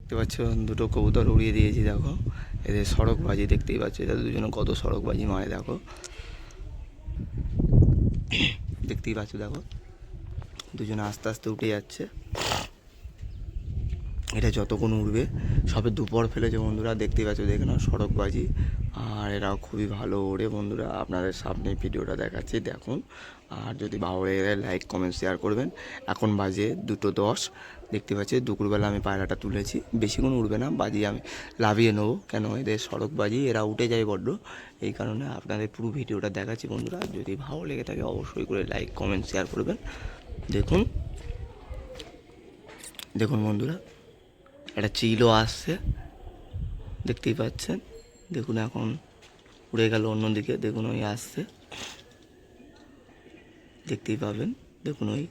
দেখতে পাচ্ছ দুটো কবুতর উড়িয়ে দিয়েছি, দেখো এদের সড়কবাজি দেখতেই পাচ্ছ, এদের দুজনে কত সড়কবাজি মারে দেখো, দেখতেই পাচ্ছ দেখো দুজনে আস্তে আস্তে উঠে যাচ্ছে। এটা যতক্ষণ উঠবে সবে দুপুর ফেলেছে বন্ধুরা, দেখতেই পাচ্ছ দেখে নাও সড়কবাজি, আর এরা খুবই ভালো ওড়ে বন্ধুরা। আপনাদের সামনে ভিডিওটা দেখাচ্ছি দেখুন, আর যদি ভালো লেগে লাইক কমেন্ট শেয়ার করবেন। এখন বাজে 2:10, দেখতে পাচ্ছি দুপুরবেলা আমি পায়রাটা তুলেছি, বেশিক্ষণ উঠবে না, বাজি আমি লাভিয়ে নেবো, কেন এদের সড়কবাজি এরা উঠে যায় বড্ড, এই কারণে আপনাদের পুরো ভিডিওটা দেখাচ্ছি বন্ধুরা। যদি ভালো লেগে থাকে অবশ্যই করে লাইক কমেন্ট শেয়ার করবেন। দেখুন দেখুন বন্ধুরা, একটা চিলও আসছে, দেখতেই পাচ্ছেন দেখুন, এখন উড়ে গেল অন্যদিকে, দেখুন ওই আসছে, দেখতেই পাবেন দেখুন ওই,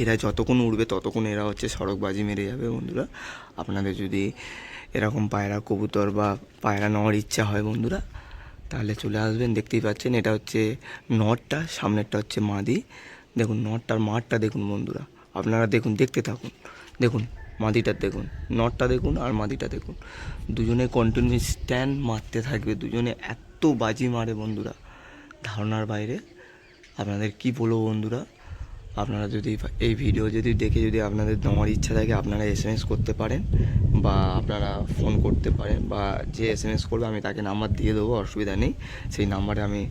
এরা যতক্ষণ উড়বে ততক্ষণ এরা হচ্ছে সড়কবাজি মেরে যাবে বন্ধুরা। আপনাদের যদি এরকম পায়রা কবুতর বা পায়রা নেওয়ার ইচ্ছা হয় বন্ধুরা, তাহলে চলে আসবেন। দেখতেই পাচ্ছেন এটা হচ্ছে নটটা, সামনেরটা হচ্ছে মাদি, দেখুন নটটার মাঠটা দেখুন বন্ধুরা, আপনারা দেখুন, দেখতে থাকুন, দেখুন মাদিটা দেখুন, নটটা দেখুন আর মাদিটা দেখুন, দুজনে কন্টিনিউ স্ট্যান্ড মারতে থাকবে, দুজনে এত বাজি মারে বন্ধুরা ধারণার বাইরে। আপনাদের কি বলবো বন্ধুরা, আপনারা যদি এই ভিডিও যদি দেখে যদি আপনাদের নেওয়ার ইচ্ছা থাকে, আপনারা এসএমএস করতে পারেন বা আপনারা ফোন করতে পারেন, বা যে এসএমএস করবে আমি তাকে নাম্বার দিয়ে দেবো, অসুবিধা নেই, সেই নাম্বারে আমি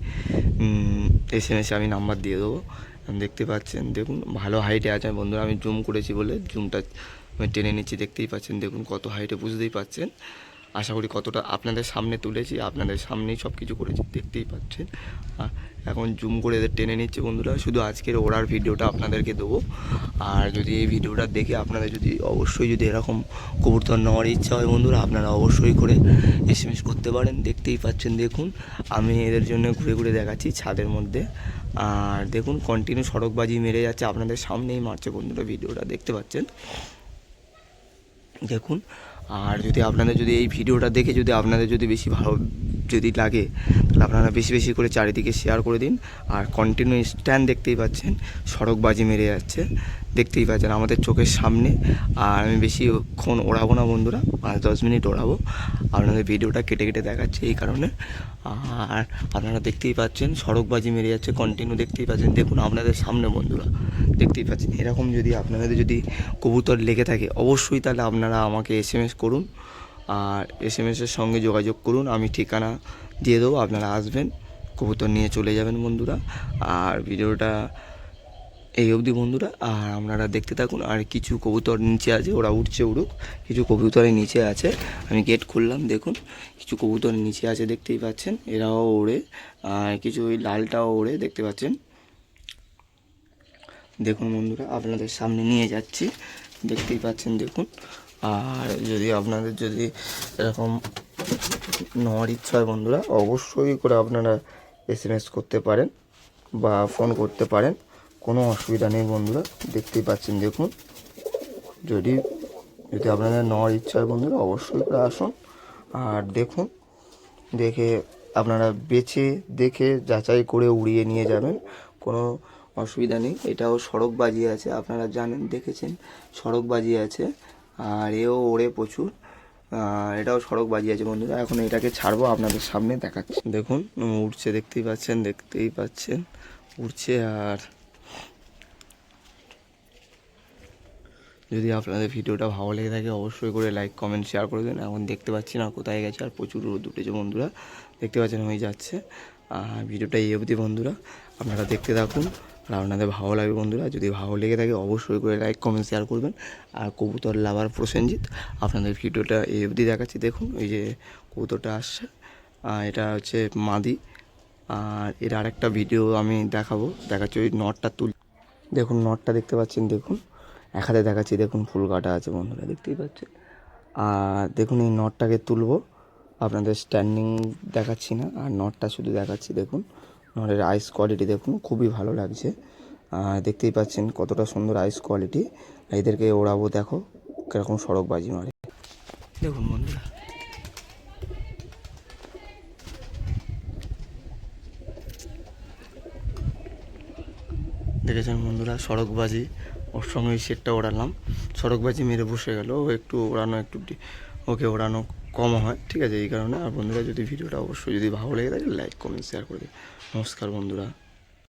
এসএমএসে আমি নাম্বার দিয়ে দেবো। দেখতে পাচ্ছেন দেখুন ভালো হাইটে আছে বন্ধুরা, আমি জুম করেছি বলে জুমটা আমি টেনে নিচ্ছি, দেখতেই পাচ্ছেন দেখুন কত হাইটে, বুঝতেই পাচ্ছেন, আশা করি কতটা আপনাদের সামনে তুলেছি, আপনাদের সামনেই সব কিছু করেছি, দেখতেই পাচ্ছেন। এখন জুম করে এদের টেনে নিচ্ছে বন্ধুরা, শুধু আজকের ওড়ার ভিডিওটা আপনাদেরকে দেবো। আর যদি এই ভিডিওটা দেখে আপনাদের যদি অবশ্যই যদি এরকম কবুতর নেওয়ার ইচ্ছা হয় বন্ধুরা, আপনারা অবশ্যই করে এসএমএস করতে পারেন। দেখতেই পাচ্ছেন দেখুন, আমি এদের জন্য ঘুরে ঘুরে দেখাচ্ছি ছাদের মধ্যে, আর দেখুন কন্টিনিউ সড়কবাজি মেরে যাচ্ছে, আপনাদের সামনেই মারছে বন্ধুরা, ভিডিওটা দেখতে পাচ্ছেন দেখুন। আর যদি আপনাদের যদি এই ভিডিওটা দেখে যদি আপনাদের যদি বেশি ভালো যদি লাগে, তাহলে আপনারা বেশি বেশি করে চারিদিকে শেয়ার করে দিন। আর কন্টিনিউ স্ট্যান্ড দেখতেই পাচ্ছেন সড়কবাজি মেরে যাচ্ছে, দেখতেই পাচ্ছেন আমাদের চোখের সামনে। আর আমি বেশিক্ষণ ওড়াবো না বন্ধুরা, 5-10 মিনিট ওড়াবো, আপনাদের ভিডিওটা কেটে কেটে দেখাচ্ছে এই কারণে। আর আপনারা দেখতেই পাচ্ছেন সড়কবাজি মেরে যাচ্ছে কন্টিনিউ, দেখতেই পাচ্ছেন দেখুন আপনাদের সামনে বন্ধুরা, দেখতেই পাচ্ছেন। এরকম যদি আপনাদের যদি কবুতর লেগে থাকে অবশ্যই তাহলে আপনারা আমাকে এসএমএস করুন, আর এসএমএসের সঙ্গে যোগাযোগ করুন, আমি ঠিকানা দিয়ে দেবো, আপনারা আসবেন কবুতর নিয়ে চলে যাবেন বন্ধুরা। আর ভিডিওটা এই অবধি বন্ধুরা, আর আপনারা দেখতে থাকুন। আর কিছু কবুতর নিচে আছে, ওরা উঠছে উড়ুক, কিছু কবুতরের নিচে আছে, আমি গেট খুললাম দেখুন, কিছু কবুতর নিচে আছে দেখতেই পাচ্ছেন, এরাও ওড়ে, আর কিছু ওই লালটাও ওড়ে, দেখতে পাচ্ছেন দেখুন বন্ধুরা, আপনাদের সামনে নিয়ে যাচ্ছি, দেখতেই পাচ্ছেন দেখুন। আর যদি আপনাদের যদি এরকম নেওয়ার ইচ্ছা হয় বন্ধুরা, অবশ্যই করে আপনারা এসএমএস করতে পারেন বা ফোন করতে পারেন, কোনো অসুবিধা নেই বন্ধুরা, দেখতেই পাচ্ছেন দেখুন। যদি যদি আপনাদের নেওয়ার ইচ্ছা হয় বন্ধুরা অবশ্যই করে আসুন, আর দেখুন, দেখে আপনারা বেছে দেখে যাচাই করে উড়িয়ে নিয়ে যাবেন, কোনো অসুবিধা নেই। এটাও সড়কবাজি আছে, আপনারা জানেন দেখেছেন সড়কবাজি আছে, আর এও ওড়ে প্রচুর, এটাও সড়কবাজি আছে বন্ধুরা। এখন এটাকে ছাড়বো, আপনাদের সামনে দেখাচ্ছি দেখুন, উঠছে দেখতেই পাচ্ছেন উঠছে। আর যদি আপনাদের ভিডিওটা ভালো লেগে থাকে অবশ্যই করে লাইক কমেন্ট শেয়ার করে দেন। এখন দেখতে পাচ্ছি না কোথায় গেছে, আর প্রচুর রোদ উঠেছে বন্ধুরা, দেখতে পাচ্ছেন হয়ে যাচ্ছে। আর ভিডিওটা এই অবধি বন্ধুরা, আপনারা দেখতে থাকুন, আর আপনাদের ভালো লাগবে বন্ধুরা। যদি ভালো লেগে থাকে অবশ্যই করে লাইক কমেন্ট শেয়ার করবেন। আর কবুতর লাভার প্রসেনজিৎ, আপনাদের ভিডিওটা এই অবধি দেখাচ্ছি দেখুন, ওই যে কবুতরটা আসছে, এটা হচ্ছে মাদি। আর এর আরেকটা ভিডিও আমি দেখাচ্ছি ওই নটটা দেখুন, নটটা দেখতে পাচ্ছেন দেখুন, এক হাতে দেখাচ্ছি দেখুন, ফুল কাটা আছে বন্ধুরা, দেখতেই পাচ্ছেন। আর দেখুন এই নটটাকে তুলবো, আপনাদের স্ট্যান্ডিং দেখাচ্ছি না, আর নটটা শুধু দেখাচ্ছি দেখুন, নটের আইস কোয়ালিটি দেখুন খুবই ভালো লাগছে, দেখতেই পাচ্ছেন কতটা সুন্দর আইস কোয়ালিটি। এদেরকে ওড়াবো, দেখো কীরকম সড়কবাজি মারে দেখুন বন্ধুরা। দেখেছেন বন্ধুরা সড়কবাজি, ওর সঙ্গে ওই সেটটা ওড়ালাম, সড়কবাজি মেরে বসে গেল, ও একটু ওড়ানো ওকে ওড়ানো কম হয়, ঠিক আছে, এই কারণে। আর বন্ধুরা যদি ভিডিওটা অবশ্যই যদি ভালো লেগে থাকে লাইক কমেন্ট শেয়ার করে দিন। নমস্কার বন্ধুরা।